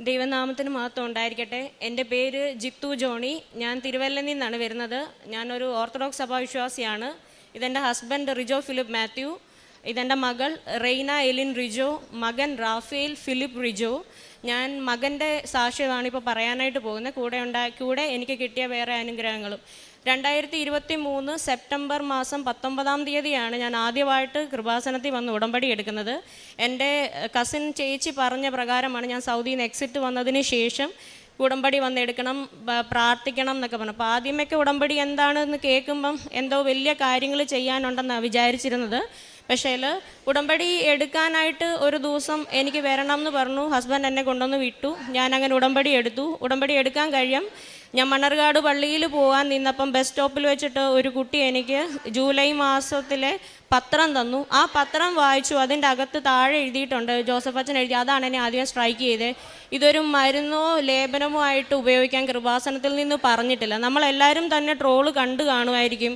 ദൈവനാമത്തിന് മഹത്വം ഉണ്ടായിരിക്കട്ടെ. എൻ്റെ പേര് ജിത്തു ജോണി. ഞാൻ തിരുവല്ലയിൽ നിന്നാണ് വരുന്നത്. ഞാനൊരു ഓർത്തഡോക്സ് സഭാവിശ്വാസിയാണ്. ഇതെൻ്റെ ഹസ്ബൻഡ് റിജോ ഫിലിപ്പ് മാത്യു. ഇതെൻ്റെ മകൾ റെയ്ന എലിൻ റിജോ, മകൻ റാഫേൽ ഫിലിപ്പ് റിജോ. ഞാൻ മകൻ്റെ സാക്ഷ്യമാണ് ഇപ്പോൾ പറയാനായിട്ട് പോകുന്നത്. കൂടെ എനിക്ക് കിട്ടിയ വേറെ അനുഗ്രഹങ്ങളും. 2023 സെപ്റ്റംബർ മാസം 19-ാം തീയതിയാണ് ഞാൻ ആദ്യമായിട്ട് കൃപാസനത്തിൽ വന്ന് ഉടമ്പടി എടുക്കുന്നത്. എൻ്റെ കസിൻ ചേച്ചി പറഞ്ഞ പ്രകാരമാണ് ഞാൻ സൗദിയിൽ നിന്ന് എക്സിറ്റ് വന്നതിന് ശേഷം ഉടമ്പടി വന്നെടുക്കണം, പ്രാർത്ഥിക്കണം എന്നൊക്കെ പറഞ്ഞു. അപ്പോൾ ആദ്യമൊക്കെ ഉടമ്പടി എന്താണെന്ന് കേൾക്കുമ്പം എന്തോ വലിയ കാര്യങ്ങൾ ചെയ്യാനുണ്ടെന്നാണ് വിചാരിച്ചിരുന്നത്. പക്ഷേ ഉടമ്പടി എടുക്കാനായിട്ട് ഒരു ദിവസം എനിക്ക് വരണം എന്ന് പറഞ്ഞു. ഹസ്ബൻഡ് എന്നെ കൊണ്ടുവന്ന് വിട്ടു. ഞാനങ്ങനെ ഉടമ്പടി എടുത്തു. ഉടമ്പടി എടുക്കാൻ കഴിയും. ഞാൻ മണ്ണർകാട് പള്ളിയിൽ പോകാൻ നിന്നപ്പം ബസ് സ്റ്റോപ്പിൽ വെച്ചിട്ട് ഒരു കുട്ടി എനിക്ക് ജൂലൈ മാസത്തിലെ പത്രം തന്നു. ആ പത്രം വായിച്ചു. അതിൻ്റെ അകത്ത് താഴെ എഴുതിയിട്ടുണ്ട്, ജോസഫ് അച്ഛൻ എഴുതി. അതാണ് എന്നെ ആദ്യം സ്ട്രൈക്ക് ചെയ്തത്. ഇതൊരു മരുന്നോ ലേപനമോ ആയിട്ട് ഉപയോഗിക്കാൻ കൃപാസനത്തിൽ നിന്ന് പറഞ്ഞിട്ടില്ല. നമ്മളെല്ലാവരും തന്നെ ട്രോള് കണ്ടു കാണുമായിരിക്കും,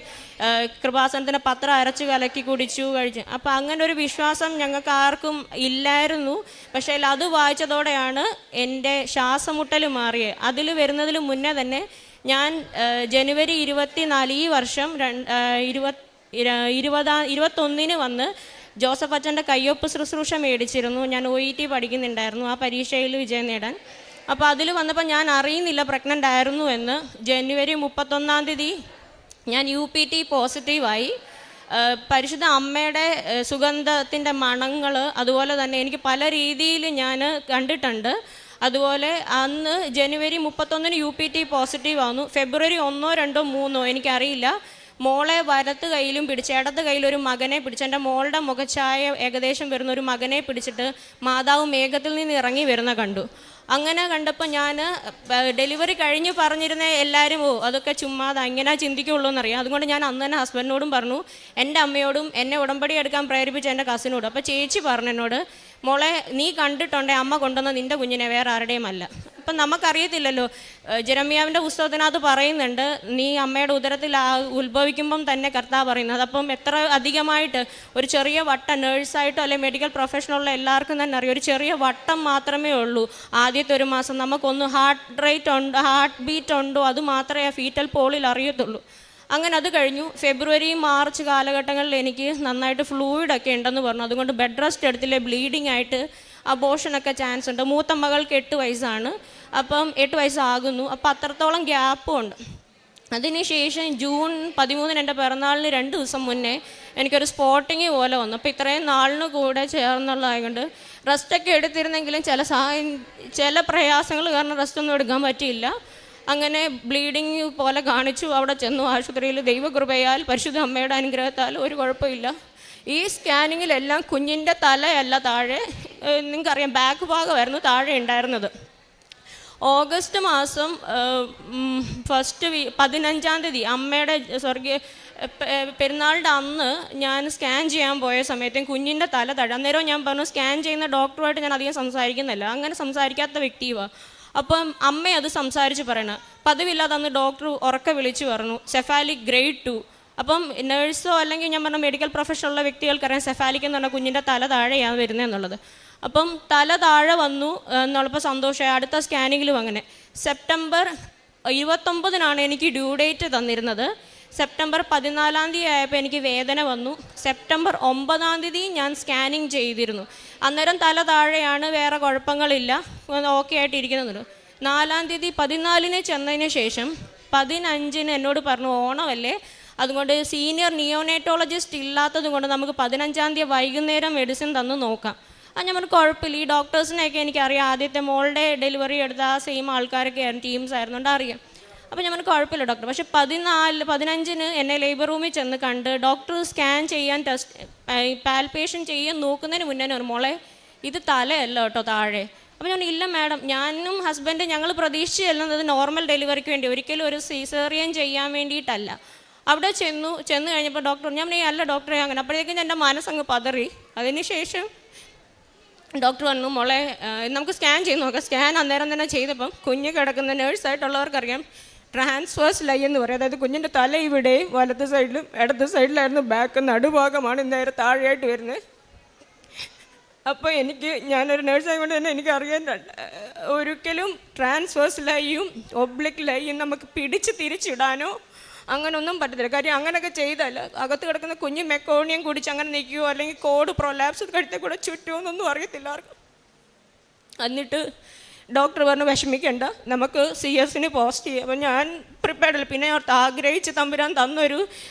കൃപാസനത്തിൻ്റെ പത്രം അരച്ച് കലക്കി കുടിച്ചു കഴിച്ചു. അപ്പോൾ അങ്ങനെ ഒരു വിശ്വാസം ഞങ്ങൾക്ക് ആർക്കും ഇല്ലായിരുന്നു. പക്ഷേ അത് വായിച്ചതോടെയാണ് എൻ്റെ ശ്വാസമുട്ടൽ മാറിയത്. അതിൽ വരുന്നതിന് മുന്നേ തന്നെ ഞാൻ ജനുവരി 24 ഈ വർഷം 21 വന്ന് ജോസഫ് അച്ഛൻ്റെ കയ്യൊപ്പ് ശുശ്രൂഷ മേടിച്ചിരുന്നു. ഞാൻ OET പഠിക്കുന്നുണ്ടായിരുന്നു, ആ പരീക്ഷയിൽ വിജയം നേടാൻ. അപ്പോൾ അതിൽ വന്നപ്പോൾ ഞാൻ അറിയുന്നില്ല പ്രഗ്നൻ്റ് ആയിരുന്നു എന്ന്. ജനുവരി 31-ാം തീയതി ഞാൻ UPT പോസിറ്റീവായി. പരിശുദ്ധ അമ്മയുടെ സുഗന്ധത്തിൻ്റെ മണങ്ങൾ അതുപോലെ തന്നെ എനിക്ക് പല രീതിയിൽ ഞാൻ കണ്ടിട്ടുണ്ട്. അതുപോലെ അന്ന് ജനുവരി 31 UPT പോസിറ്റീവ് ആവുന്നു. ഫെബ്രുവരി 1, 2, 3 എനിക്കറിയില്ല, മോളെ വലത്ത് കയ്യിലും പിടിച്ച് ഇടത്ത് കയ്യിലൊരു മകനെ പിടിച്ച്, എൻ്റെ മോളുടെ മുഖഛായ ഏകദേശം വരുന്ന ഒരു മകനെ പിടിച്ചിട്ട് മാതാവ് മേഘത്തിൽ നിന്ന് ഇറങ്ങി വരുന്ന കണ്ടു. അങ്ങനെ കണ്ടപ്പോൾ ഞാൻ ഡെലിവറി കഴിഞ്ഞ് പറഞ്ഞിരുന്ന എല്ലാവരും അതൊക്കെ ചുമ്മാതെ അങ്ങനെ ചിന്തിക്കുള്ളൂ എന്നറിയാം. അതുകൊണ്ട് ഞാൻ അന്ന് തന്നെ ഹസ്ബൻഡിനോടും പറഞ്ഞു, എൻ്റെ അമ്മയോടും എന്നെ ഉടമ്പടി എടുക്കാൻ പ്രേരിപ്പിച്ച എൻ്റെ കസിനോടും. അപ്പോൾ ചേച്ചി പറഞ്ഞു എന്നോട്, മോളെ നീ കണ്ടിട്ടുണ്ടേ അമ്മ കൊണ്ടുവന്ന നിൻ്റെ കുഞ്ഞിനെ, വേറെ ആരുടെയും അല്ല. അപ്പം നമുക്കറിയത്തില്ലല്ലോ. ജെരമ്യാവിൻ്റെ പുസ്തകത്തിനകത്ത് പറയുന്നുണ്ട്, നീ അമ്മയുടെ ഉദരത്തിൽ ഉത്ഭവിക്കുമ്പം തന്നെ കർത്താവ് പറയുന്നത്. അപ്പം എത്ര അധികമായിട്ട് ഒരു ചെറിയ വട്ടം, നേഴ്സായിട്ടോ അല്ലെങ്കിൽ മെഡിക്കൽ പ്രൊഫഷനുള്ള എല്ലാവർക്കും തന്നെ അറിയാം, ഒരു ചെറിയ വട്ടം മാത്രമേ ഉള്ളൂ ആദ്യത്തെ ഒരു മാസം. നമുക്കൊന്ന് ഹാർട്ട് ബീറ്റ് ഉണ്ടോ അത് മാത്രമേ ആ ഫീറ്റൽ പോളിൽ അറിയത്തുള്ളൂ. അങ്ങനെ അത് കഴിഞ്ഞു. ഫെബ്രുവരി മാർച്ച് കാലഘട്ടങ്ങളിൽ എനിക്ക് നന്നായിട്ട് ഫ്ലൂയിഡൊക്കെ ഉണ്ടെന്ന് പറഞ്ഞു. അതുകൊണ്ട് ബെഡ് റെസ്റ്റ് എടുത്തില്ലേ, ബ്ലീഡിങ് ആയിട്ട് അബോഷനൊക്കെ ചാൻസ് ഉണ്ട്. മൂത്ത മകൾക്ക് 8 വയസ്സാണ്. അപ്പം 8 വയസ്സാകുന്നു. അപ്പം അത്രത്തോളം ഗ്യാപ്പും ഉണ്ട്. അതിനുശേഷം ജൂൺ 13 എൻ്റെ പിറന്നാളിന് 2 ദിവസം മുന്നേ എനിക്കൊരു സ്പോട്ടിങ് പോലെ വന്നു. അപ്പോൾ ഇത്രയും നാളിന് കൂടെ ചേർന്നുള്ളതായതുകൊണ്ട് റെസ്റ്റൊക്കെ എടുത്തിരുന്നെങ്കിലും ചില പ്രയാസങ്ങൾ കാരണം റെസ്റ്റൊന്നും എടുക്കാൻ പറ്റിയില്ല. അങ്ങനെ ബ്ലീഡിങ് പോലെ കാണിച്ചു. അവിടെ ചെന്നു ആശുപത്രിയിൽ. ദൈവകൃപയാൽ പരിശുദ്ധ അമ്മയുടെ അനുഗ്രഹത്താൽ ഒരു കുഴപ്പമില്ല. ഈ സ്കാനിങ്ങിലെല്ലാം കുഞ്ഞിൻ്റെ തലയല്ല താഴെ, നിങ്ങൾക്കറിയാം ബാക്ക് ഭാഗമായിരുന്നു താഴെ ഉണ്ടായിരുന്നത്. ഓഗസ്റ്റ് മാസം 15-ാം തീയതി അമ്മയുടെ പെരുന്നാളുടെ അന്ന് ഞാൻ സ്കാൻ ചെയ്യാൻ പോയ സമയത്തും കുഞ്ഞിൻ്റെ തല താഴെ. അന്നേരം ഞാൻ പറഞ്ഞു, സ്കാൻ ചെയ്യുന്ന ഡോക്ടറുമായിട്ട് ഞാൻ അധികം സംസാരിക്കുന്നില്ല, അങ്ങനെ സംസാരിക്കാത്ത വ്യക്തിയുമാണ്. അപ്പം അമ്മ അത് സംസാരിച്ച് പറയണം. പതിവില്ലാതെ അന്ന് ഡോക്ടർ ഉറക്കെ വിളിച്ച് പറഞ്ഞു, സെഫാലിക് ഗ്രേഡ് 2. അപ്പം നേഴ്സോ അല്ലെങ്കിൽ ഞാൻ പറഞ്ഞ മെഡിക്കൽ പ്രൊഫഷനുള്ള വ്യക്തികൾക്കറിയാം സെഫാലിക് എന്ന് പറഞ്ഞാൽ കുഞ്ഞിൻ്റെ തല താഴെയാണ് വരുന്നത് എന്നുള്ളത്. അപ്പം തല താഴെ വന്നു എന്നുള്ളപ്പോൾ സന്തോഷമായി. അടുത്ത സ്കാനിങ്ങിലും അങ്ങനെ. സെപ്റ്റംബർ 29-നാണ് എനിക്ക് ഡ്യൂ ഡേറ്റ് തന്നിരുന്നത്. സെപ്റ്റംബർ 14-ാം തീയതി ആയപ്പോൾ എനിക്ക് വേദന വന്നു. സെപ്റ്റംബർ 9-ാം തീയതി ഞാൻ സ്കാനിങ് ചെയ്തിരുന്നു. അന്നേരം തല താഴെയാണ്, വേറെ കുഴപ്പങ്ങളില്ല, ഓക്കെ ആയിട്ടിരിക്കുന്നുണ്ട്. 4-ാം തീയതി 14-ന് ചെന്നതിന് ശേഷം 15-ന് എന്നോട് പറഞ്ഞു, ഓണമല്ലേ, അതുകൊണ്ട് സീനിയർ നിയോനേറ്റോളജിസ്റ്റ് ഇല്ലാത്തത് കൊണ്ട് നമുക്ക് 15-ാം തീയതി വൈകുന്നേരം മെഡിസിൻ തന്ന് നോക്കാം. അത് ഞാൻ പറഞ്ഞു കുഴപ്പമില്ല. ഈ ഡോക്ടേഴ്സിനെയൊക്കെ എനിക്കറിയാം, ആദ്യത്തെ മോളുടെ ഡെലിവറി എടുത്ത ആ സെയിം ആൾക്കാരൊക്കെ ടീംസ് ആയിരുന്നുകൊണ്ട് അറിയാം. അപ്പോൾ ഞാൻ പറഞ്ഞു കുഴപ്പമില്ല ഡോക്ടർ. പക്ഷേ 15-ന് എന്നെ ലേബർ റൂമിൽ ചെന്ന് കണ്ട് ഡോക്ടർ സ്കാൻ ചെയ്യാൻ പാൽപേഷൻ ചെയ്യാൻ നോക്കുന്നതിന് മുന്നേ ഒരു മോളെ ഇത് തലയല്ല കേട്ടോ താഴെ. അപ്പോൾ ഞാൻ ഇല്ല മാഡം, ഞാനും ഹസ്ബൻഡ് ഞങ്ങൾ പ്രതീക്ഷിച്ച് ചെല്ലുന്നത് നോർമൽ ഡെലിവറിക്ക് വേണ്ടി, ഒരിക്കലും ഒരു സീസേറിയൻ ചെയ്യാൻ വേണ്ടിയിട്ടല്ല. അവിടെ ചെന്ന് കഴിഞ്ഞപ്പോൾ ഡോക്ടർ, ഞാൻ അല്ല ഡോക്ടറെ അങ്ങനെ. അപ്പോഴേക്കും എൻ്റെ മനസ്സങ്ങ് പതറി. അതിനുശേഷം ഡോക്ടർ പറഞ്ഞു, മോളെ നമുക്ക് സ്കാൻ ചെയ്ത് നോക്കാം. സ്കാൻ അന്നേരം തന്നെ ചെയ്തപ്പം കുഞ്ഞ് കിടക്കുന്ന നേഴ്സായിട്ടുള്ളവർക്കറിയാം ട്രാൻസ്വേഴ്സ് ലൈ എന്ന് പറയും. അതായത് കുഞ്ഞിൻ്റെ തല ഇവിടെയും വലത്ത് സൈഡിലും ഇടത്ത് സൈഡിലായിരുന്നു, ബാക്ക് നടുഭാഗമാണ് നേരെ താഴെയായിട്ട് വരുന്നത്. അപ്പോൾ ഞാനൊരു നേഴ്സായതുകൊണ്ട് തന്നെ എനിക്കറിയാൻ ഒരിക്കലും ട്രാൻസ്വേഴ്സ് ലൈയും ഒബ്ലിക് ലൈയും നമുക്ക് പിടിച്ച് തിരിച്ചിടാനോ അങ്ങനൊന്നും പറ്റത്തില്ല. കാര്യം അങ്ങനെയൊക്കെ ചെയ്താൽ അകത്ത് കിടക്കുന്ന കുഞ്ഞ് മെക്കോണിയം കുടിച്ച് അങ്ങനെ നിൽക്കുകയോ അല്ലെങ്കിൽ കോഡ് പ്രൊലാപ്സ് കഴുത്തെ കൂടെ ചുറ്റുമോ എന്നൊന്നും അറിയത്തില്ല ആർക്കും. എന്നിട്ട് ഡോക്ടർ പറഞ്ഞു വിഷമിക്കേണ്ട, നമുക്ക് CS പോസിറ്റീവ്. അപ്പോൾ ഞാൻ പ്രിപ്പയർഡല്ല. പിന്നെ ആഗ്രഹിച്ച് തമ്പുരാൻ തന്നൊരു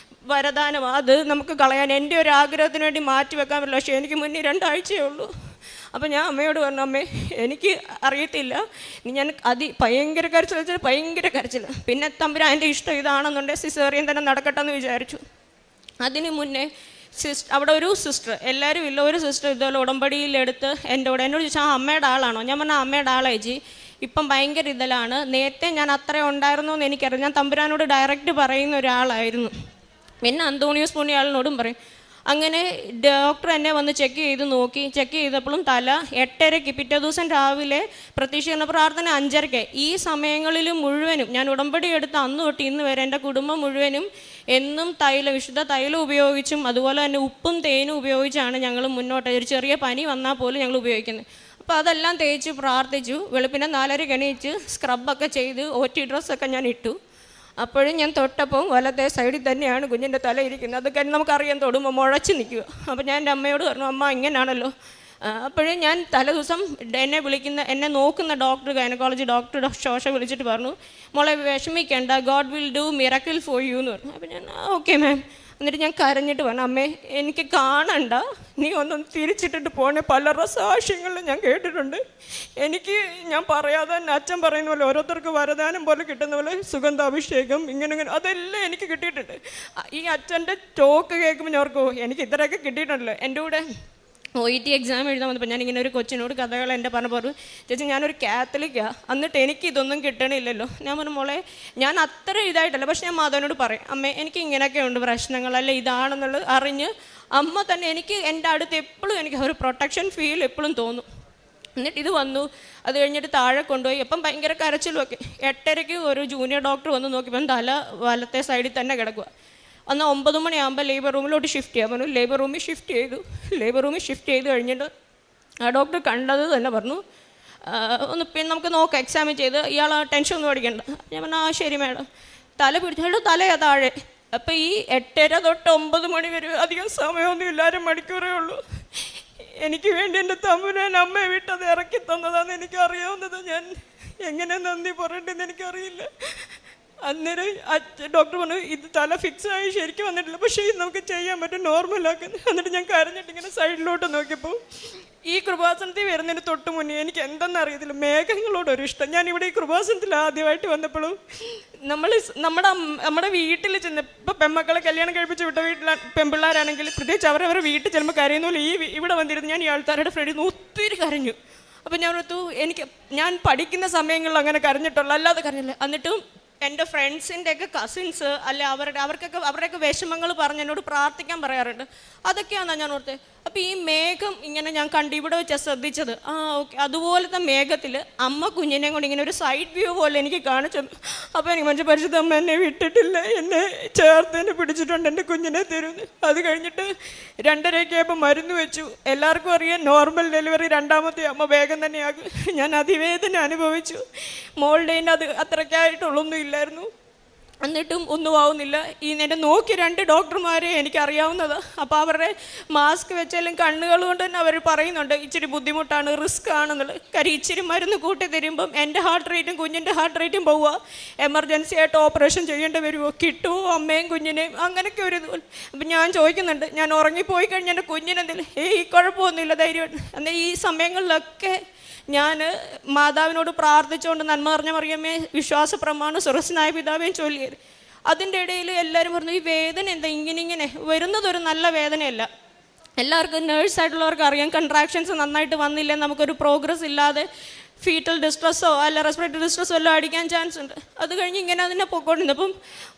വരദാനമാണ്, അത് നമുക്ക് കളയാൻ എൻ്റെ ഒരു ആഗ്രഹത്തിന് വേണ്ടി മാറ്റി വെക്കാൻ പറ്റില്ല. പക്ഷേ എനിക്ക് മുന്നേ 2 ആഴ്ചയേ ഉള്ളൂ. അപ്പോൾ ഞാൻ അമ്മയോട് പറഞ്ഞു, അമ്മേ എനിക്ക് അറിയത്തില്ല, ഞാൻ ഭയങ്കര കരച്ചിൽ വെച്ചാൽ ഭയങ്കര കരച്ചിൽ. പിന്നെ തമ്പുരാൻ എൻ്റെ ഇഷ്ടം ഇതാണെന്നുണ്ടെങ്കിൽ സിസേറിയൻ തന്നെ നടക്കട്ടെന്ന് വിചാരിച്ചു. അതിന് മുന്നേ അവിടെ ഒരു സിസ്റ്റർ, എല്ലാവരും ഇല്ല, ഒരു സിസ്റ്റർ ഇതുപോലെ ഉടമ്പടിയിലെടുത്ത് എന്നോട് ചോദിച്ചാൽ അമ്മയുടെ ആളാണോ? ഞാൻ പറഞ്ഞാൽ അമ്മയുടെ ആളേജി, ഇപ്പം ഭയങ്കര ഇതിലാണ്. നേരത്തെ ഞാൻ അത്ര ഉണ്ടായിരുന്നു എന്ന് എനിക്കറിയാം. ഞാൻ തമ്പുരാനോട് ഡയറക്റ്റ് പറയുന്ന ഒരാളായിരുന്നു. പിന്നെ അന്തോണിയോസ് പുണ്യാളിനോടും പറയും. അങ്ങനെ ഡോക്ടർ എന്നെ വന്ന് ചെക്ക് ചെയ്തപ്പോഴും തല 8:30, പിറ്റേ ദിവസം രാവിലെ പ്രതീക്ഷിക്കുന്ന പ്രാർത്ഥന 5:30. ഈ സമയങ്ങളിൽ മുഴുവനും ഞാൻ ഉടമ്പടി എടുത്ത് അന്ന് തൊട്ട് ഇന്ന് വരെ എൻ്റെ കുടുംബം മുഴുവനും എന്നും വിശുദ്ധ തൈലം ഉപയോഗിച്ചും അതുപോലെ തന്നെ ഉപ്പും തേനും ഉപയോഗിച്ചാണ് ഞങ്ങൾ മുന്നോട്ട്. ഒരു ചെറിയ പനി വന്നാൽ പോലും ഞങ്ങൾ ഉപയോഗിക്കുന്നത്. അപ്പോൾ അതെല്ലാം തേച്ച് പ്രാർത്ഥിച്ചു. വെളുപ്പിനെ 4:30 എണീച്ച് സ്ക്രബൊക്കെ ചെയ്ത് OT ഡ്രസ്സൊക്കെ ഞാൻ ഇട്ടു. അപ്പോഴും ഞാൻ തൊട്ടപ്പം വലത്തെ സൈഡിൽ തന്നെയാണ് കുഞ്ഞിൻ്റെ തല ഇരിക്കുന്നത്. അതൊക്കെ നമുക്കറിയാൻ തൊടുമ്പോൾ മുഴച്ച് നിൽക്കുക. അപ്പോൾ ഞാൻ എൻ്റെ അമ്മയോട് പറഞ്ഞു, അമ്മ ഇങ്ങനെയാണല്ലോ. അപ്പോഴും ഞാൻ തലേദിവസം എന്നെ നോക്കുന്ന ഡോക്ടർ, ഗൈനക്കോളജി ഡോക്ടർ ശോഷ വിളിച്ചിട്ട് പറഞ്ഞു, മോളെ വിഷമിക്കേണ്ട, God will do miracle for you എന്ന് പറഞ്ഞു. അപ്പോൾ ഞാൻ ഓക്കെ മാം. എന്നിട്ട് ഞാൻ കരഞ്ഞിട്ട് പറഞ്ഞു, അമ്മേ എനിക്ക് കാണണ്ട, നീ ഒന്നും തിരിച്ചിട്ടിട്ട് പോണേ. പലരുടെ സാക്ഷ്യങ്ങളിലും ഞാൻ കേട്ടിട്ടുണ്ട്. ഞാൻ പറയാതെ തന്നെ അച്ഛൻ പറയുന്ന പോലെ ഓരോരുത്തർക്ക് വരദാനം പോലെ കിട്ടുന്ന പോലെ സുഗന്ധാഭിഷേകം ഇങ്ങനെ അതെല്ലാം എനിക്ക് കിട്ടിയിട്ടുണ്ട്. ഈ അച്ഛൻ്റെ ടോക്ക് കേൾക്കുമ്പോൾ ഞാൻ ഓർക്കും, എനിക്ക് ഇത്രയൊക്കെ കിട്ടിയിട്ടുണ്ടല്ലോ. എൻ്റെ കൂടെ OET എക്സാം എഴുതാൻ വന്നപ്പോൾ ഞാനിങ്ങനെ ഒരു കൊച്ചിനോട് കഥകൾ എൻ്റെ പറഞ്ഞു, ചേച്ചി ഞാനൊരു കാത്തലിക്കാണ്, എന്നിട്ട് എനിക്കിതൊന്നും കിട്ടണില്ലല്ലോ. ഞാൻ പറഞ്ഞു, മോളെ ഞാൻ അത്ര ഇതായിട്ടല്ല, പക്ഷെ ഞാൻ മാധവനോട് പറയും, അമ്മേ എനിക്ക് ഇങ്ങനെയൊക്കെ ഉണ്ട് പ്രശ്നങ്ങൾ, അല്ല ഇതാണെന്നുള്ളത് അറിഞ്ഞ് അമ്മ തന്നെ എൻ്റെ അടുത്ത് എപ്പോഴും എനിക്ക് ഒരു പ്രൊട്ടക്ഷൻ ഫീൽ എപ്പോഴും തോന്നും. എന്നിട്ട് ഇത് വന്നു. അത് കഴിഞ്ഞിട്ട് താഴെ കൊണ്ടുപോയി. അപ്പം ഭയങ്കര കരച്ചിലുമൊക്കെ. 8:30 ഒരു ജൂനിയർ ഡോക്ടർ വന്ന് നോക്കിയപ്പം തല വലത്തെ സൈഡിൽ തന്നെ കിടക്കുക. അന്ന് 9 മണിയാകുമ്പോൾ ലേബർ റൂമിലോട്ട് ഷിഫ്റ്റ് ചെയ്യാൻ പറഞ്ഞു. ലേബർ റൂമിൽ ഷിഫ്റ്റ് ചെയ്ത് കഴിഞ്ഞിട്ട് ആ ഡോക്ടർ കണ്ടത് തന്നെ പറഞ്ഞു, പിന്നെ നമുക്ക് നോക്കാം, എക്സാമിൻ ചെയ്ത് ഇയാൾ ടെൻഷൻ ഒന്നും പഠിക്കണ്ട. ഞാൻ പറഞ്ഞു, ശരി മാഡം. തല പിടിച്ചു, തലയാ താഴെ. അപ്പോൾ ഈ 8:30 തൊട്ട് 9 മണി വരെ അധികം സമയമൊന്നും ഇല്ലാരും മണിക്കൂറേ ഉള്ളൂ. എനിക്ക് വേണ്ടി എൻ്റെ തമ്പുരാൻ അമ്മയെ വിട്ടത് ഇറക്കി തന്നതാണെന്ന് എനിക്കറിയാവുന്നത്. ഞാൻ എങ്ങനെ നന്ദി പറയേണ്ടതെന്ന് എനിക്കറിയില്ല. അന്നേരം ഡോക്ടർ പറഞ്ഞു, ഇത് തല ഫിക്സായി ശരിക്കും വന്നിട്ടില്ല, പക്ഷേ ഇത് നമുക്ക് ചെയ്യാൻ പറ്റും, നോർമലാക്കുന്നത്. എന്നിട്ട് ഞാൻ കരഞ്ഞിട്ട് ഇങ്ങനെ സൈഡിലോട്ട് നോക്കിയപ്പോൾ ഈ കൃപാസനത്തിൽ വരുന്നതിന് തൊട്ട് മുന്നേ എനിക്ക് എന്തെന്നറിയത്തില്ല, മേഘങ്ങളോടൊരു ഇഷ്ടം. ഞാനിവിടെ ഈ കൃപാസനത്തിൽ ആദ്യമായിട്ട് വന്നപ്പോഴും നമ്മുടെ വീട്ടിൽ ചെന്ന് ഇപ്പോൾ പെൺമക്കളെ കല്യാണം കഴിപ്പിച്ച് വിട്ട പെൺപിള്ളേരാണെങ്കിൽ പ്രത്യേകിച്ച് അവരവരുടെ വീട്ടിൽ ചെല്ലുമ്പോൾ കരയുന്ന പോലെ ഇവിടെ വന്നിരുന്നു ഞാൻ ഈ ആൾക്കാരുടെ ഫ്രണ്ടിൽ നിന്ന് ഒത്തിരി കരഞ്ഞു. അപ്പോൾ ഞാൻ പഠിക്കുന്ന സമയങ്ങളിൽ അങ്ങനെ കരഞ്ഞിട്ടുള്ളൂ, അല്ലാതെ കരഞ്ഞില്ല. എന്നിട്ടും എൻ്റെ ഫ്രണ്ട്സിൻ്റെയൊക്കെ കസിൻസ് അല്ലെ അവരുടെയൊക്കെ വിഷമങ്ങൾ പറഞ്ഞ് എന്നോട് പ്രാർത്ഥിക്കാൻ പറയാറുണ്ട്. അതൊക്കെയാണ് ഞാൻ ഓർത്തത്. അപ്പോൾ ഈ മേഘം ഇങ്ങനെ ഞാൻ ഇവിടെ വെച്ചാൽ ശ്രദ്ധിച്ചത്. ഓക്കെ, അതുപോലത്തെ മേഘത്തിൽ അമ്മ കുഞ്ഞിനെ കൊണ്ട് ഇങ്ങനെ ഒരു സൈഡ് വ്യൂ പോലെ എനിക്ക് കാണിച്ചു. അപ്പോൾ എനിക്ക് മനസ്സിൽ പരിശുദ്ധ അമ്മ എന്നെ വിട്ടിട്ടില്ല, എന്നെ ചേർത്ത് എന്നെ പിടിച്ചിട്ടുണ്ട്, എൻ്റെ കുഞ്ഞിനെ തരുന്നു. അത് കഴിഞ്ഞിട്ട് 2:30 മരുന്ന് വെച്ചു. എല്ലാവർക്കും അറിയാം നോർമൽ ഡെലിവറി രണ്ടാമത്തെ അമ്മ വേഗം തന്നെയാകും. ഞാൻ അതിവേദന അനുഭവിച്ചു. മോളുടെ അത് അത്രയ്ക്കായിട്ടുള്ളൊന്നും ഇല്ലായിരുന്നു. എന്നിട്ടും ഒന്നും ആവുന്നില്ല. എന്നെ നോക്കി 2 ഡോക്ടർമാരെ എനിക്കറിയാവുന്നത്. അപ്പോൾ അവരുടെ മാസ്ക് വെച്ചാലും കണ്ണുകൾ കൊണ്ട് തന്നെ അവർ പറയുന്നുണ്ട് ഇച്ചിരി ബുദ്ധിമുട്ടാണ്, റിസ്ക് ആണെന്നുള്ളത്. കാര്യം ഇച്ചിരി മരുന്ന് കൂട്ടി തരുമ്പം എൻ്റെ ഹാർട്ട് റേറ്റും കുഞ്ഞിൻ്റെ ഹാർട്ട് റേറ്റും പോവുക, എമർജൻസി ആയിട്ട് ഓപ്പറേഷൻ ചെയ്യേണ്ടി വരുമോ, കിട്ടുമോ അമ്മയും കുഞ്ഞിനെയും, അങ്ങനെയൊക്കെ ഒരു ഇത്. അപ്പം ഞാൻ ചോദിക്കുന്നുണ്ട്, ഞാൻ ഉറങ്ങിപ്പോയി കഴിഞ്ഞാൽ എൻ്റെ കുഞ്ഞിനെന്തെങ്കിലും ഈ കുഴപ്പമൊന്നുമില്ല, ധൈര്യമായിട്ട്. എന്നാൽ ഈ സമയങ്ങളിലൊക്കെ ഞാൻ മാതാവിനോട് പ്രാർത്ഥിച്ചുകൊണ്ട് നന്മ നിറഞ്ഞ മറിയമേ വിശ്വാസ പ്രമാണം സ്വർഗ്ഗസ്ഥനായ പിതാവേയും ചൊല്ലിയത്. അതിൻ്റെ ഇടയിൽ എല്ലാവരും പറഞ്ഞു, ഈ വേദന എന്താ ഇങ്ങനെ വരുന്നതൊരു നല്ല വേദനയല്ല. എല്ലാവർക്കും നേഴ്സായിട്ടുള്ളവർക്ക് അറിയാം, കൺട്രാക്ഷൻസ് നന്നായിട്ട് വന്നില്ല, നമുക്കൊരു പ്രോഗ്രസ് ഇല്ലാതെ ഫീറ്റൽ ഡിസ്ട്രസ്സോ അല്ല റെസ്പിറേറ്ററി ഡിസ്ട്രസ്സോ എല്ലാം അടിക്കാൻ ചാൻസ് ഉണ്ട്. അത് കഴിഞ്ഞ് ഇങ്ങനെ അതിനെ പൊക്കോണ്ടിരുന്നു. അപ്പം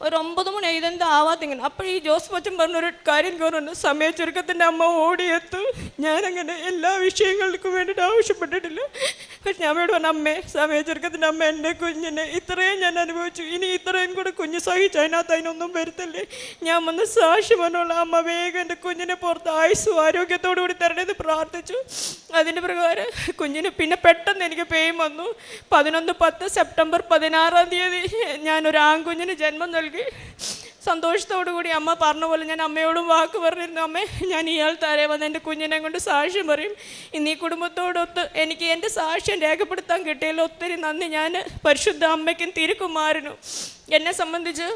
ഒരു 9 മണി ഇതെന്താ ആവാത്തിങ്ങനെ. അപ്പോൾ ഈ ജോസഫ് അച്ഛൻ പറഞ്ഞൊരു കാര്യം കയറുന്നുണ്ട്, സമയ ചുരുക്കത്തിൻ്റെ അമ്മ ഓടിയെത്തും. ഞാനങ്ങനെ എല്ലാ വിഷയങ്ങൾക്കും വേണ്ടിയിട്ട് ആവശ്യപ്പെട്ടിട്ടില്ല. പക്ഷെ ഞാൻ അമ്മയോട് പറഞ്ഞു, അമ്മേ സമയ ചുരുക്കത്തിൻ്റെ അമ്മ എൻ്റെ കുഞ്ഞിനെ ഇത്രയും ഞാൻ അനുഭവിച്ചു, ഇനി ഇത്രയും കൂടെ കുഞ്ഞ് സഹിച്ചു, അതിനൊന്നും വരുത്തല്ലേ. ഞാൻ വന്ന് സാക്ഷി പറഞ്ഞോളാം, അമ്മ വേഗം എൻ്റെ കുഞ്ഞിനെ പുറത്ത് ആയുസ്സും ആരോഗ്യത്തോടു കൂടി തരണേന്ന് പ്രാർത്ഥിച്ചു. അതിൻ്റെ പ്രകാരം കുഞ്ഞിന് പിന്നെ പെട്ടെന്ന് എനിക്ക് പെയിൻ വന്നു. 11/10 സെപ്റ്റംബർ 16 ഞാനൊരു ആൺകുഞ്ഞിന് ജന്മം നൽകി. സന്തോഷത്തോടു കൂടി അമ്മ പറഞ്ഞ പോലെ ഞാൻ അമ്മയോടും വാക്ക് പറഞ്ഞിരുന്നു, അമ്മേ ഞാൻ ഇയാൾ താരെ വന്ന് എൻ്റെ കുഞ്ഞിനെ കൊണ്ട് സാക്ഷ്യം പറയും. ഇന്ന് ഈ കുടുംബത്തോടൊത്ത് എനിക്ക് എൻ്റെ സാക്ഷ്യം രേഖപ്പെടുത്താൻ കിട്ടിയല്ലോ, ഒത്തിരി നന്ദി. ഞാൻ പരിശുദ്ധ അമ്മയ്ക്കും തിരുക്കുമാരനും. എന്നെ സംബന്ധിച്ച്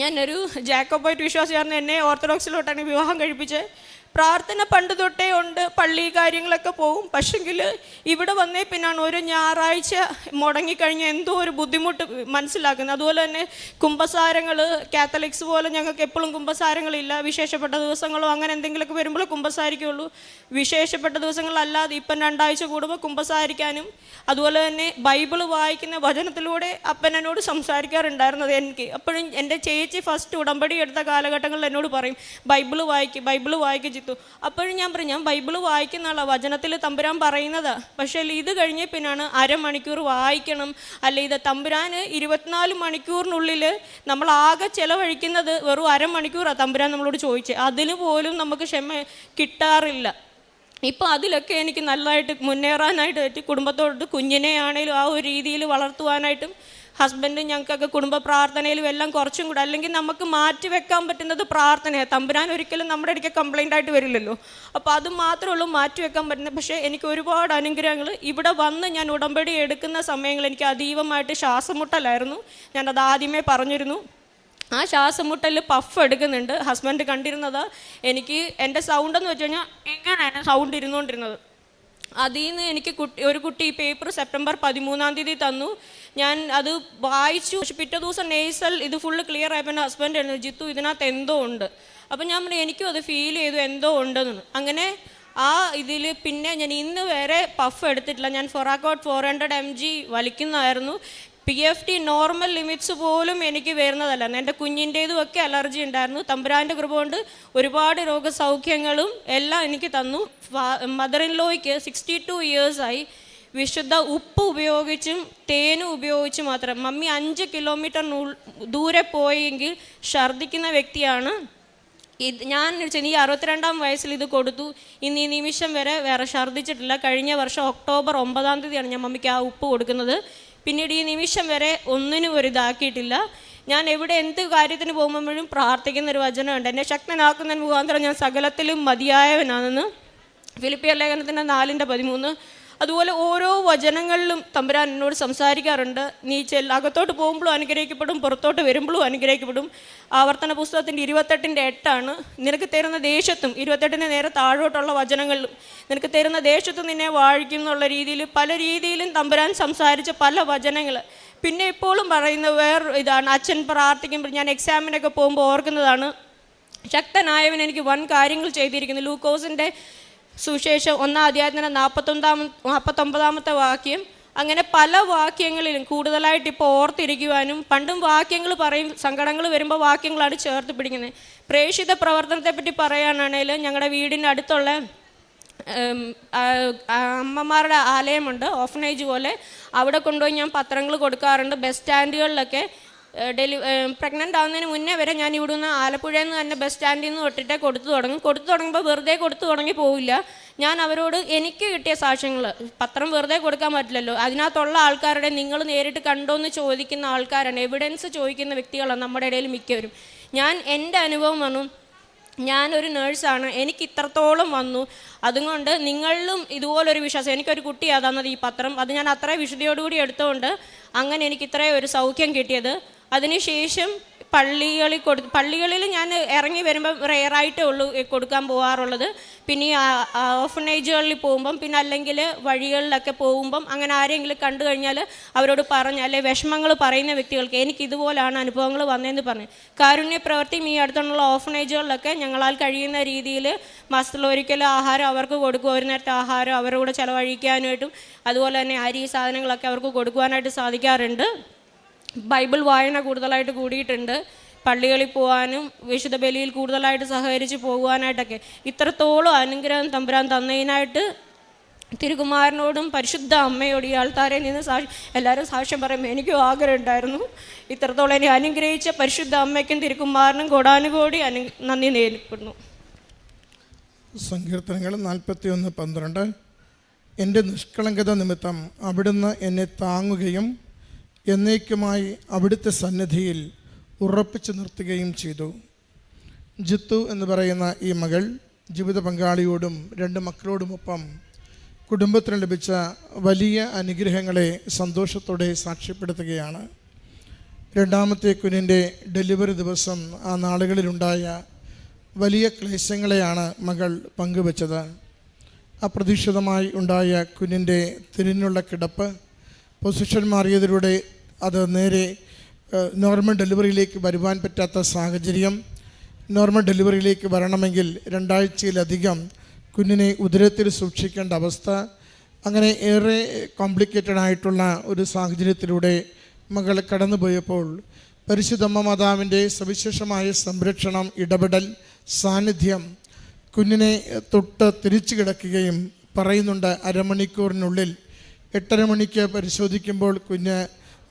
ഞാനൊരു ജാക്കോബൈറ്റ് വിശ്വാസിയായിരുന്നു. എന്നെ ഓർത്തഡോക്സിലോട്ടാണ് വിവാഹം കഴിപ്പിച്ചത്. പ്രാർത്ഥന പണ്ട് തൊട്ടേ ഉണ്ട്, പള്ളി കാര്യങ്ങളൊക്കെ പോവും. പക്ഷെങ്കിൽ ഇവിടെ വന്നേ പിന്നാണ് ഒരു ഞായറാഴ്ച മുടങ്ങിക്കഴിഞ്ഞാൽ എന്തോ ഒരു ബുദ്ധിമുട്ട് മനസ്സിലാക്കുന്നത്. അതുപോലെ തന്നെ കുമ്പസാരങ്ങൾ, കാത്തലിക്സ് പോലെ ഞങ്ങൾക്ക് എപ്പോഴും കുമ്പസാരങ്ങളില്ല. വിശേഷപ്പെട്ട ദിവസങ്ങളോ അങ്ങനെ എന്തെങ്കിലുമൊക്കെ വരുമ്പോൾ കുമ്പസാരിക്കുള്ളൂ. വിശേഷപ്പെട്ട ദിവസങ്ങളല്ലാതെ ഇപ്പം 2 ആഴ്ച കൂടുമ്പോൾ കുമ്പസാരിക്കാനും, അതുപോലെ തന്നെ ബൈബിള് വായിക്കുന്ന വചനത്തിലൂടെ അപ്പൻ എന്നോട് സംസാരിക്കാറുണ്ടായിരുന്നത് എനിക്ക്. അപ്പോഴും എൻ്റെ ചേച്ചി ഫസ്റ്റ് ഉടമ്പടി എടുത്ത കാലഘട്ടങ്ങളിൽ എന്നോട് പറയും, ബൈബിള് വായിക്ക് ജിത്തു. അപ്പോഴും ഞാൻ പറയും, ഞാൻ ബൈബിള് വായിക്കുന്ന ആളാണ്, വചനത്തിൽ തമ്പുരാൻ പറയുന്നതാ. പക്ഷേ ഇത് കഴിഞ്ഞ പിന്നാണ് അരമണിക്കൂർ വായിക്കണം, അല്ല ഇത് തമ്പുരാൻ 24 മണിക്കൂറിനുള്ളിൽ നമ്മൾ ആകെ ചിലവഴിക്കുന്നത് വെറും അരമണിക്കൂറാണ് തമ്പുരാൻ നമ്മളോട് ചോദിച്ചത്. അതിന് പോലും നമുക്ക് ക്ഷമ കിട്ടാറില്ല. ഇപ്പോൾ അതിലൊക്കെ എനിക്ക് നല്ലതായിട്ട് മുന്നേറാനായിട്ട് പറ്റി. കുടുംബത്തോട് കുഞ്ഞിനെ ആണെങ്കിലും ആ ഒരു രീതിയിൽ വളർത്തുവാനായിട്ടും ഹസ്ബൻഡും ഞങ്ങൾക്കൊക്കെ കുടുംബ പ്രാർത്ഥനയിലും എല്ലാം കുറച്ചും കൂടെ. അല്ലെങ്കിൽ നമുക്ക് മാറ്റി വെക്കാൻ പറ്റുന്നത് പ്രാർത്ഥനയാണ്. തമ്പുരാൻ ഒരിക്കലും നമ്മുടെ ഇടയ്ക്ക് കംപ്ലൈൻ്റ് ആയിട്ട് വരില്ലല്ലോ. അപ്പോൾ അത് മാത്രമേ ഉള്ളൂ മാറ്റി വെക്കാൻ പറ്റുന്നത്. പക്ഷേ എനിക്ക് ഒരുപാട് അനുഗ്രഹങ്ങൾ ഇവിടെ വന്ന് ഞാൻ ഉടമ്പടി എടുക്കുന്ന സമയങ്ങളിൽ എനിക്ക് അതീവമായിട്ട് ശ്വാസമുട്ടലായിരുന്നു. ഞാനത് ആദ്യമേ പറഞ്ഞിരുന്നു. ആ ശ്വാസമുട്ടൽ പഫ് എടുക്കുന്നുണ്ട്. ഹസ്ബൻഡ് കണ്ടിരുന്നത് എനിക്ക് എൻ്റെ സൗണ്ടെന്ന് വെച്ച് കഴിഞ്ഞാൽ ഇങ്ങനെയാണ് സൗണ്ട് ഇരുന്നുകൊണ്ടിരുന്നത്. അതിൽ നിന്ന് എനിക്ക് ഒരു കുട്ടി ഈ പേപ്പർ സെപ്റ്റംബർ 13 തന്നു. ഞാൻ അത് വായിച്ചു. പക്ഷെ പിറ്റേ ദിവസം നെയ്സൽ ഇത് ഫുള്ള് ക്ലിയർ ആയപ്പോൾ എൻ്റെ ഹസ്ബൻഡ് ആയിരുന്നു, ജിത്തു ഇതിനകത്ത് എന്തോ ഉണ്ട്. അപ്പം ഞാൻ പറഞ്ഞു, എനിക്കും അത് ഫീൽ ചെയ്തു എന്തോ ഉണ്ടെന്ന്. അങ്ങനെ ആ ഇതിൽ പിന്നെ ഞാൻ ഇന്ന് വരെ പഫ് എടുത്തിട്ടില്ല. ഞാൻ ഫൊറാക്കോട്ട് 400 mg വലിക്കുന്നതായിരുന്നു. PFT നോർമൽ ലിമിറ്റ്സ് പോലും എനിക്ക് വരുന്നതല്ലായിരുന്നു. എൻ്റെ കുഞ്ഞിൻ്റേതും ഒക്കെ അലർജി ഉണ്ടായിരുന്നു. തമ്പുരാൻ്റെ കൃപ കൊണ്ട് ഒരുപാട് രോഗസൗഖ്യങ്ങളും എല്ലാം എനിക്ക് തന്നു. മദർ ഇൻ ലോയ്ക്ക് 62 ഇയേഴ്സായി. വിശുദ്ധ ഉപ്പ് ഉപയോഗിച്ചും തേനും ഉപയോഗിച്ചും മാത്രം. മമ്മി 5 കിലോമീറ്റർ ദൂരെ പോയെങ്കിൽ ഛർദ്ദിക്കുന്ന വ്യക്തിയാണ്. ഞാൻ ഈ 62-ാം വയസ്സിൽ ഇത് കൊടുത്തു. ഇന്ന് ഈ നിമിഷം വരെ വേറെ ഛർദ്ദിച്ചിട്ടില്ല. കഴിഞ്ഞ വർഷം ഒക്ടോബർ 9 ഞാൻ മമ്മിക്ക് ആ ഉപ്പ് കൊടുക്കുന്നത്. പിന്നീട് ഈ നിമിഷം വരെ ഒന്നിനും ഒരു ഇതാക്കിയിട്ടില്ല. ഞാൻ എവിടെ എന്ത് കാര്യത്തിന് പോകുമ്പോഴും പ്രാർത്ഥിക്കുന്നൊരു വചനമുണ്ട്, എന്നെ ശക്തനാക്കുന്നതിന് മുഖാന്തരം ഞാൻ സകലത്തിലും മതിയായവനാണെന്ന്. ഫിലിപ്പിയർ ലേഖനത്തിൻ്റെ 4:13. അതുപോലെ ഓരോ വചനങ്ങളിലും തമ്പുരാൻ എന്നോട് സംസാരിക്കാറുണ്ട്. നീ അകത്തോട്ട് പോകുമ്പോഴും അനുഗ്രഹിക്കപ്പെടും, പുറത്തോട്ട് വരുമ്പോഴും അനുഗ്രഹിക്കപ്പെടും. ആവർത്തന പുസ്തകത്തിൻ്റെ 28:8 നിനക്ക് തരുന്ന ദേശത്തും, 28 നേരെ താഴോട്ടുള്ള വചനങ്ങളിലും നിനക്ക് തരുന്ന ദേശത്തും നിന്നെ വാഴിക്കും എന്നുള്ള രീതിയിൽ പല രീതിയിലും തമ്പുരാൻ സംസാരിച്ച പല വചനങ്ങൾ. പിന്നെ ഇപ്പോഴും പറയുന്ന ഇതാണ്, അച്ഛൻ പ്രാർത്ഥിക്കുമ്പോൾ ഞാൻ എക്സാമിനൊക്കെ പോകുമ്പോൾ ഓർക്കുന്നതാണ്, ശക്തനായവൻ എനിക്ക് വൻ കാര്യങ്ങൾ ചെയ്തിരിക്കുന്നു. ലൂക്കോസിൻ്റെ സുവിശേഷം 1-ാം അധ്യായത്തിൻ്റെ 49-ാമത്തെ വാക്യം. അങ്ങനെ പല വാക്യങ്ങളിലും കൂടുതലായിട്ട് ഇപ്പോൾ ഓർത്തിരിക്കുവാനും, പണ്ടും വാക്യങ്ങൾ പറയും, സങ്കടങ്ങൾ വരുമ്പോൾ വാക്യങ്ങളാണ് ചേർത്ത് പിടിക്കുന്നത്. പ്രേക്ഷിത പ്രവർത്തനത്തെപ്പറ്റി പറയാനാണെങ്കിൽ ഞങ്ങളുടെ വീടിൻ്റെ അടുത്തുള്ള അമ്മമാരുടെ ആലയമുണ്ട്, ഓഫനേജ് പോലെ. അവിടെ കൊണ്ടുപോയി ഞാൻ പത്രങ്ങൾ കൊടുക്കാറുണ്ട്. ബസ് സ്റ്റാൻഡുകളിലൊക്കെ പ്രഗ്നൻ്റ് ആവുന്നതിന് മുന്നേ വരെ ഞാൻ ഇവിടുന്ന് ആലപ്പുഴയിൽ നിന്ന് തന്നെ ബസ് സ്റ്റാൻഡിൽ നിന്ന് തൊട്ടിട്ടേ കൊടുത്തു തുടങ്ങുമ്പോൾ വെറുതെ കൊടുത്തു തുടങ്ങി പോവില്ല. ഞാൻ അവരോട് എനിക്ക് കിട്ടിയ സാക്ഷ്യങ്ങൾ, പത്രം വെറുതെ കൊടുക്കാൻ പറ്റില്ലല്ലോ, അതിനകത്തുള്ള ആൾക്കാരുടെ നിങ്ങൾ നേരിട്ട് കണ്ടോ എന്ന് ചോദിക്കുന്ന ആൾക്കാരാണ്, എവിഡൻസ് ചോദിക്കുന്ന വ്യക്തികളാണ് നമ്മുടെ ഇടയിൽ മിക്കവരും. ഞാൻ എൻ്റെ അനുഭവം വന്നു, ഞാനൊരു നേഴ്സാണ്, എനിക്ക് ഇത്രത്തോളം വന്നു. അതുകൊണ്ട് നിങ്ങളിലും ഇതുപോലൊരു വിശ്വാസം. എനിക്കൊരു കുട്ടിയാണ് തന്നത് ഈ പത്രം, അത് ഞാൻ അത്ര വിശുദ്ധിയോടുകൂടി എടുത്തുകൊണ്ട് അങ്ങനെ എനിക്ക് ഇത്രയും ഒരു സൗഖ്യം കിട്ടിയത്. അതിനുശേഷം പള്ളികളിൽ ഞാൻ ഇറങ്ങി വരുമ്പം റെയറായിട്ടേ ഉള്ളൂ കൊടുക്കാൻ പോകാറുള്ളത്. പിന്നെ ഈ ഓർഫനേജുകളിൽ പോകുമ്പം, പിന്നെ അല്ലെങ്കിൽ വഴികളിലൊക്കെ പോകുമ്പം അങ്ങനെ ആരെങ്കിലും കണ്ടു കഴിഞ്ഞാൽ അവരോട് അല്ലെ വിഷമങ്ങൾ പറയുന്ന വ്യക്തികൾക്ക് എനിക്കിതുപോലാണ് അനുഭവങ്ങൾ വന്നതെന്ന് പറഞ്ഞു. കാരുണ്യ പ്രവൃത്തിയും ഈ അടുത്തുള്ള ഓർഫനേജുകളിലൊക്കെ ഞങ്ങളാൽ കഴിയുന്ന രീതിയിൽ മാസത്തിലൊരിക്കലും ആഹാരം അവർക്ക് കൊടുക്കും, ഒരു നേരത്തെ ആഹാരം അവരുടെ കൂടെ ചിലവഴിക്കാനായിട്ടും അതുപോലെ തന്നെ അരി സാധനങ്ങളൊക്കെ അവർക്ക് കൊടുക്കുവാനായിട്ട് സാധിക്കാറുണ്ട്. ബൈബിൾ വായന കൂടുതലായിട്ട് കൂടിയിട്ടുണ്ട്. പള്ളികളിൽ പോകാനും വിശുദ്ധ ബലിയിൽ കൂടുതലായിട്ട് സഹകരിച്ച് പോകുവാനായിട്ടൊക്കെ ഇത്രത്തോളം അനുഗ്രഹം തമ്പുരാൻ തന്നതിനായിട്ട് തിരുകുമാരനോടും പരിശുദ്ധ അമ്മയോടും ഈ ആൾക്കാരെ നിന്ന് എല്ലാവരും സാക്ഷ്യം പറയും. എനിക്കും ആഗ്രഹം ഉണ്ടായിരുന്നു. ഇത്രത്തോളം എന്നെ അനുഗ്രഹിച്ച പരിശുദ്ധ അമ്മയ്ക്കും തിരുകുമാരനും കോടാനുകോടി നന്ദി നേരിടുന്നു. സങ്കീർത്തനങ്ങൾ 41:12. എൻ്റെ നിഷ്കളങ്കത നിമിത്തം അവിടുന്ന് എന്നെ താങ്ങുകയും എന്നേക്കുമായി അവിടുത്തെ സന്നിധിയിൽ ഉറപ്പിച്ചു നിർത്തുകയും ചെയ്തു. ജിത്തു എന്ന് പറയുന്ന ഈ മകൾ ജീവിത പങ്കാളിയോടും 2 മക്കളോടുമൊപ്പം കുടുംബത്തിന് ലഭിച്ച വലിയ അനുഗ്രഹങ്ങളെ സന്തോഷത്തോടെ സാക്ഷ്യപ്പെടുത്തുകയാണ്. രണ്ടാമത്തെ കുഞ്ഞിൻ്റെ ഡെലിവറി ദിവസം ആ നാളുകളിലുണ്ടായ വലിയ ക്ലേശങ്ങളെയാണ് മകൾ പങ്കുവച്ചത്. അപ്രതീക്ഷിതമായി ഉണ്ടായ കുഞ്ഞിൻ്റെ തിരിഞ്ഞുള്ള കിടപ്പ്, പൊസിഷൻ മാറിയതിലൂടെ അത് നേരെ നോർമൽ ഡെലിവറിയിലേക്ക് വരുവാൻ പറ്റാത്ത സാഹചര്യം, നോർമൽ ഡെലിവറിയിലേക്ക് വരണമെങ്കിൽ 2 ആഴ്ചയിലധികം കുഞ്ഞിനെ ഉദരത്തിൽ സൂക്ഷിക്കേണ്ട അവസ്ഥ, അങ്ങനെ ഏറെ കോംപ്ലിക്കേറ്റഡ് ആയിട്ടുള്ള ഒരു സാഹചര്യത്തിലൂടെ മകൾ കടന്നുപോയപ്പോൾ പരിശുദ്ധമ്മ മാതാവിൻ്റെ സവിശേഷമായ സംരക്ഷണം, ഇടപെടൽ, സാന്നിധ്യം കുഞ്ഞിനെ തൊട്ട് തിരിച്ചു കിടക്കുകയും പറയുന്നുണ്ട്. അരമണിക്കൂറിനുള്ളിൽ 8:30 മണിക്ക് പരിശോധിക്കുമ്പോൾ കുഞ്ഞ്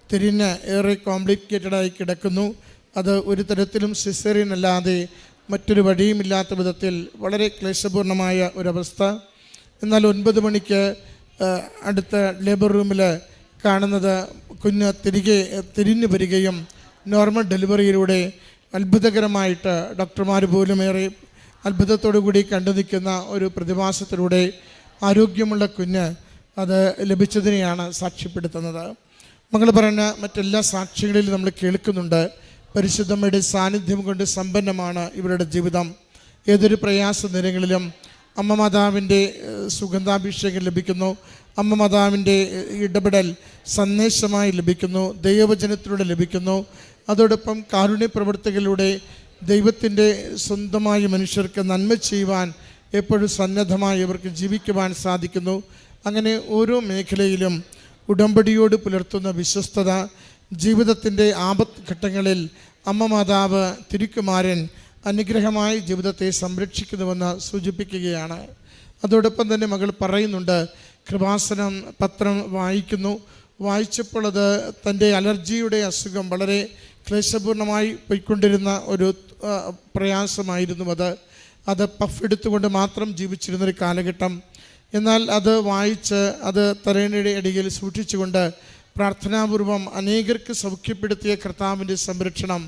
തിരിഞ്ഞ് ഏറെ കോംപ്ലിക്കേറ്റഡായി കിടക്കുന്നു. അത് ഒരു തരത്തിലും സിസേറിയൻ അല്ലാതെ മറ്റൊരു വഴിയുമില്ലാത്ത വിധത്തിൽ വളരെ ക്ലേശപൂർണമായ ഒരവസ്ഥ. എന്നാൽ 9 മണിക്ക് അടുത്ത ലേബർ റൂമിൽ കാണുന്നത് കുഞ്ഞ് തിരിഞ്ഞു വരികയും നോർമൽ ഡെലിവറിയിലൂടെ അത്ഭുതകരമായിട്ട് ഡോക്ടർമാർ പോലും ഏറെ അത്ഭുതത്തോടു കൂടി കണ്ടു നിൽക്കുന്ന ഒരു പ്രതിഭാസത്തിലൂടെ ആരോഗ്യമുള്ള കുഞ്ഞ് അത് ലഭിച്ചതിനെയാണ് സാക്ഷ്യപ്പെടുത്തുന്നത്. മകൾ പറഞ്ഞ മറ്റെല്ലാ സാക്ഷികളിലും നമ്മൾ കേൾക്കുന്നുണ്ട്. പരിശുദ്ധമ്മയുടെ സാന്നിധ്യം കൊണ്ട് സമ്പന്നമാണ് ഇവരുടെ ജീവിതം. ഏതൊരു പ്രയാസ നിരങ്ങളിലും അമ്മ മാതാവിൻ്റെ സുഗന്ധാഭിഷേകം ലഭിക്കുന്നു, അമ്മ മാതാവിൻ്റെ ഇടപെടൽ സന്ദേശമായി ലഭിക്കുന്നു, ദൈവവചനത്തിലൂടെ ലഭിക്കുന്നു. അതോടൊപ്പം കാരുണ്യ പ്രവർത്തികളിലൂടെ ദൈവത്തിൻ്റെ സ്വന്തമായ മനുഷ്യർക്ക് നന്മ ചെയ്യുവാൻ എപ്പോഴും സന്നദ്ധമായി ഇവർക്ക് ജീവിക്കുവാൻ സാധിക്കുന്നു. അങ്ങനെ ഓരോ മേഖലയിലും ഉടമ്പടിയോട് പുലർത്തുന്ന വിശ്വസ്തത, ജീവിതത്തിൻ്റെ ആപത്ത് ഘട്ടങ്ങളിൽ അമ്മ മാതാവ് തിരുക്കുമാരൻ അനുഗ്രഹമായി ജീവിതത്തെ സംരക്ഷിക്കുന്നുവെന്ന് സൂചിപ്പിക്കുകയാണ്. അതോടൊപ്പം തന്നെ മകൾ പറയുന്നുണ്ട്, കൃപാസനം പത്രം വായിച്ചപ്പോൾ അത് തൻ്റെ അലർജിയുടെ അസുഖം വളരെ ക്ലേശപൂർണമായി പോയിക്കൊണ്ടിരുന്ന ഒരു പ്രയാസമായിരുന്നു. അത് പഫ് എടുത്തുകൊണ്ട് മാത്രം ജീവിച്ചിരുന്നൊരു കാലഘട്ടം. എന്നാൽ അത് വായിച്ച് അത് തലയിണയുടെ ഇടയിൽ സൂക്ഷിച്ചുകൊണ്ട് പ്രാർത്ഥനാപൂർവം അനേകർക്ക് സൗഖ്യപ്പെടുത്തിയ കർത്താവിൻ്റെ സംരക്ഷണം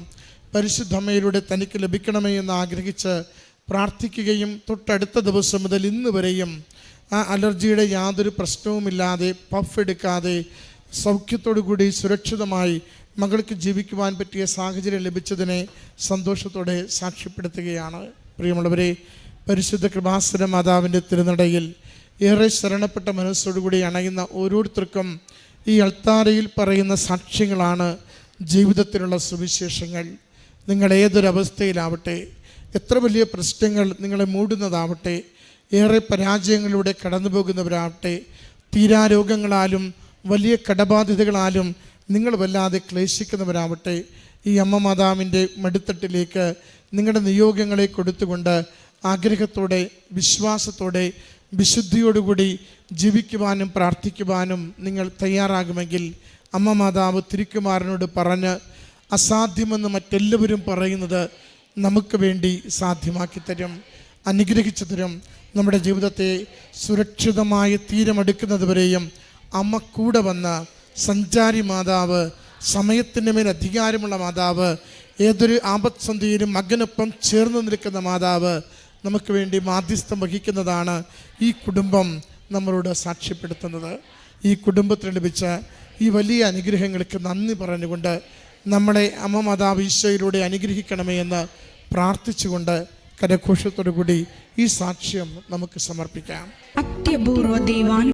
പരിശുദ്ധമ്മയിലൂടെ തനിക്ക് ലഭിക്കണമേ എന്ന് ആഗ്രഹിച്ച് പ്രാർത്ഥിക്കുകയും തൊട്ടടുത്ത ദിവസം മുതൽ ഇന്ന് വരെയും ആ അലർജിയുടെ യാതൊരു പ്രശ്നവുമില്ലാതെ പഫ് എടുക്കാതെ സൗഖ്യത്തോടു കൂടി സുരക്ഷിതമായി മകൾക്ക് ജീവിക്കുവാൻ പറ്റിയ സാഹചര്യം ലഭിച്ചതിനെ സന്തോഷത്തോടെ സാക്ഷ്യപ്പെടുത്തുകയാണ്. പ്രിയമുള്ളവരെ, പരിശുദ്ധ കൃപാസന മാതാവിൻ്റെ തിരുനടയിൽ ഏറെ ശരണപ്പെട്ട മനസ്സോടുകൂടി അണയുന്ന ഓരോരുത്തർക്കും ഈ അൾത്താരയിൽ പറയുന്ന സാക്ഷ്യങ്ങളാണ് ജീവിതത്തിലുള്ള സുവിശേഷങ്ങൾ. നിങ്ങൾ ഏതൊരവസ്ഥയിലാവട്ടെ, എത്ര വലിയ പ്രശ്നങ്ങൾ നിങ്ങളെ മൂടുന്നതാവട്ടെ, ഏറെ പരാജയങ്ങളിലൂടെ കടന്നു പോകുന്നവരാവട്ടെ, തീരാരോഗങ്ങളാലും വലിയ കടബാധ്യതകളാലും നിങ്ങൾ വല്ലാതെ ക്ലേശിക്കുന്നവരാവട്ടെ, ഈ അമ്മ മാതാവിൻ്റെ മടിത്തട്ടിലേക്ക് നിങ്ങളുടെ നിയോഗങ്ങളെ കൊടുത്തുകൊണ്ട് ആഗ്രഹത്തോടെ, വിശ്വാസത്തോടെ, വിശുദ്ധിയോടുകൂടി ജീവിക്കുവാനും പ്രാർത്ഥിക്കുവാനും നിങ്ങൾ തയ്യാറാകുമെങ്കിൽ അമ്മ മാതാവ് തിരുക്കുമാരനോട് പറഞ്ഞ് അസാധ്യമെന്ന് മറ്റെല്ലാവരും പറയുന്നത് നമുക്ക് വേണ്ടി സാധ്യമാക്കി തരും, അനുഗ്രഹിച്ചു തരും. നമ്മുടെ ജീവിതത്തെ സുരക്ഷിതമായ തീരമെടുക്കുന്നതുവരെയും അമ്മ കൂടെ വന്ന സഞ്ചാരി മാതാവ്, സമയത്തിൻ്റെ മേൽ അധികാരമുള്ള മാതാവ്, ഏതൊരു ആപത്സന്ധിയിലും മകനൊപ്പം ചേർന്ന് നിൽക്കുന്ന മാതാവ് നമുക്ക് വേണ്ടി മാധ്യസ്ഥം വഹിക്കുന്നതാണ് ഈ കുടുംബം നമ്മളോട് സാക്ഷ്യപ്പെടുത്തുന്നത്. ഈ കുടുംബത്തിന് ലഭിച്ച ഈ വലിയ അനുഗ്രഹങ്ങൾക്ക് നന്ദി പറഞ്ഞുകൊണ്ട് നമ്മളെ അമ്മ മാതാവ് ഈശോയിലൂടെ അനുഗ്രഹിക്കണമേ എന്ന് പ്രാർത്ഥിച്ചുകൊണ്ട് കരഘോഷത്തോടു കൂടി ഈ സാക്ഷ്യം നമുക്ക് സമർപ്പിക്കാം. അത്യപൂർവ ദൈവാനുഗ്രഹം